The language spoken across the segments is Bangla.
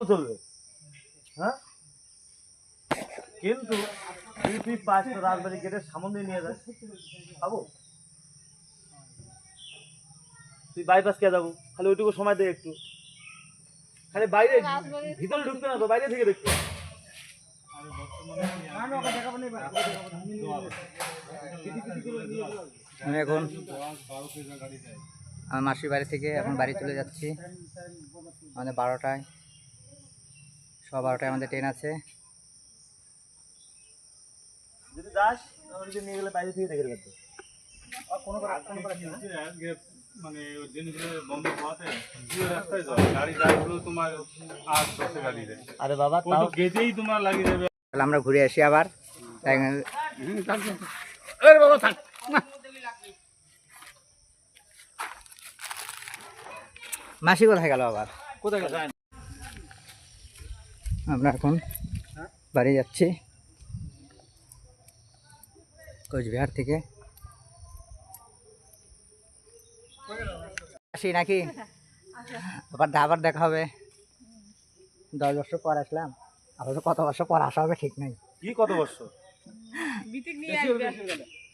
চলবে। হ্যাঁ, কিন্তু তুই পাঁচ রাজবাড়ি গেটের সামনে দিয়ে নিয়ে যাস, খাবো? তুই বাইপাস কে যাবো? খালি ওইটুকু সময় দে একটু, খালি বাইরে ভিতরে ঢুকতে না তো, বাইরে থেকে দেখতে। আমি এখন আমার মাসির বাড়ি থেকে এখন বাড়ি চলে যাচ্ছি। আমাদের 12টায়, 12:15 আমাদের ট্রেন আছে। যদি যাস তাহলে নিয়ে গেলে বাইরে থেকে দেখে রাখবে। মানে জিনিসগুলো বন্ধ হওয়াতে রাস্তায় যাও, গাড়ি গাড়িগুলো তোমার আর বসে গাড়ি দেয়। আরে বাবা, তাও গেটেই তোমার লাগিয়ে যাবে। তাহলে আমরা ঘুরে আসি আবার। বাবা থাক, মাসি কোথায় গেল আবার? কোথায় গেছে? আমরা এখন বাড়ি যাচ্ছি কোচবিহার থেকে। আসি নাকি? আবার দেখা হবে। 10 বছর পর আসলাম, আবার কত বছর পর আসা হবে ঠিক নাই। কি কত বছর?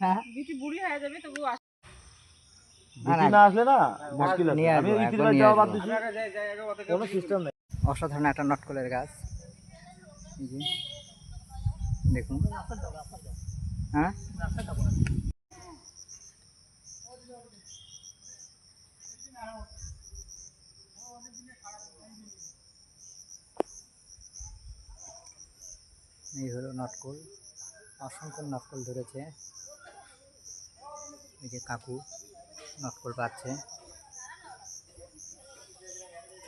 হ্যাঁ, না আসলে না মুশকিল আছে। আমি ইতির বাড়ি যাওয়া বাদ দিছি, কোনো সিস্টেম নেই। অসাধারণ একটা নটকলের গাছ, এই যে দেখুন। হ্যাঁ, এই হলো নটকল, অসংখ্য নটকল ধরেছে। এই যে কাকু নটকল পাচ্ছে।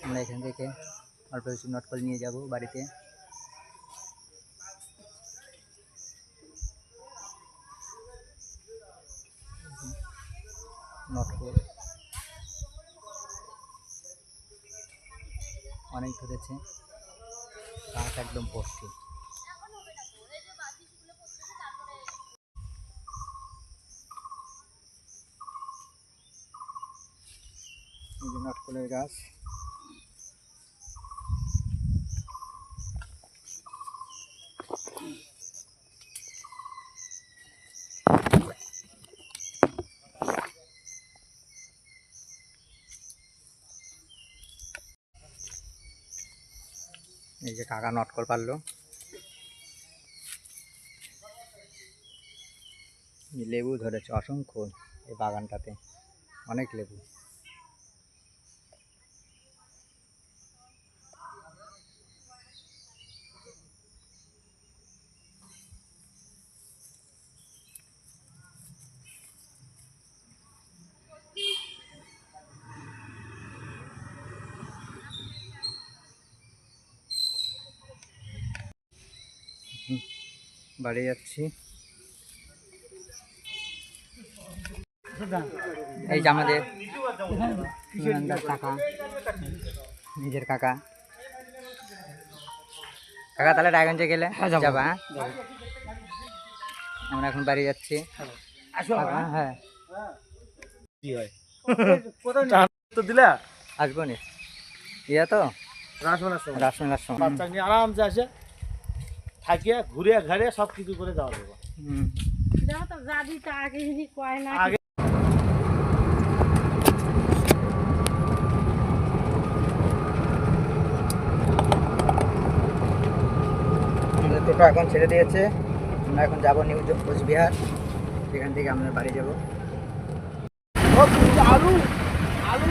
আমরা এখান থেকে অল্প কিছু নটকল নিয়ে যাব বাড়িতে। নটকল অনেক ধরেছে, গাছ একদম ভর্তি। এই যে নটকলের গাছ। এই যে কাকা নটকল পারলো। লেবু ধরেছে অসংখ্য এই বাগানটাতে, অনেক লেবু। বাড়ি যাচ্ছি। এই যে আমাদের কাকা, নিজের কাকা। কাকা তাহলে রায়গঞ্জে গেলে যাবা? হ্যাঁ, আমরা এখন বাড়ি যাচ্ছি। হ্যাঁ, কি হয় তো দিলা আসবো নি। ইয়া তো রাসমেলার সময় রাসমেলার সময়। বাচ্চা নিয়ে আরামসে আসে, থাকিয়া ঘুরে ঘাড়ে সব কিছু করে যাওয়া যাবে। আগে টোটো এখন ছেড়ে দিয়েছে, আমরা এখন যাবো নিউ কোচবিহার। সেখান থেকে আমরা বাড়ি যাব। আলু আলু আলু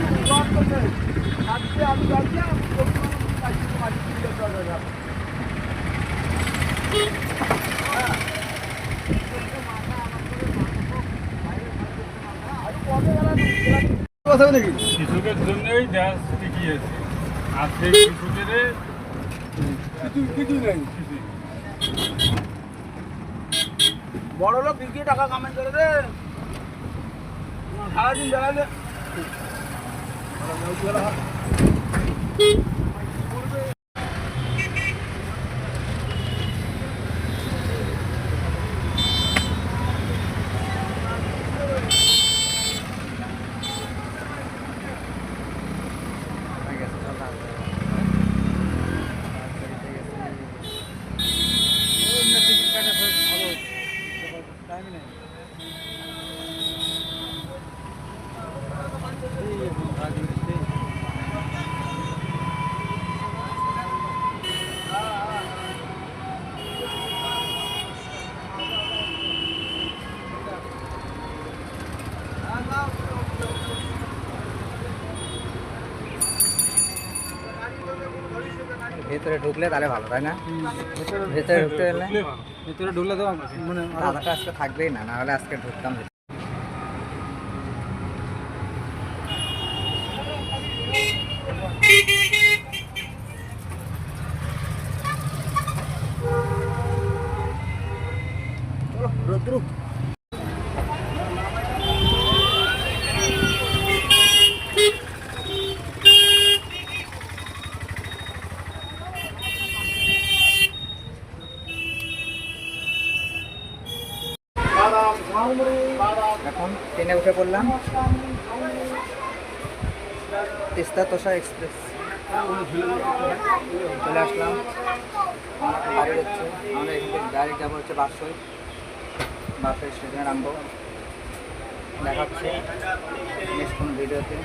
কৃষকের জন্যই দেশ টিকিয়েছে, আর সেই কৃষকের কিছু নেই। বড় লোক বিক্রি টাকা কামাই করে রে, সারাদিন বেড়ালে ভেতরে ঢুকলে তাহলে ভালো, তাই না? ভেতরে ঢুকতে গেলে ভিতরে ঢুকলে তো মানে দাদাটা আজকে থাকবেই না, না হলে আজকে ঢুকতাম। রোদ্রু এখন ট্রেনে উঠে পড়লাম, তিস্তা তোষা এক্সপ্রেস চলে আসলাম। আমরা বাড়ি যাচ্ছি, আমরা এখান থেকে ডাইরেক্ট যাবো হচ্ছে বাসই স্টেশনে নামবো। দেখাচ্ছি নেক্সট কোনো ভিডিওতে।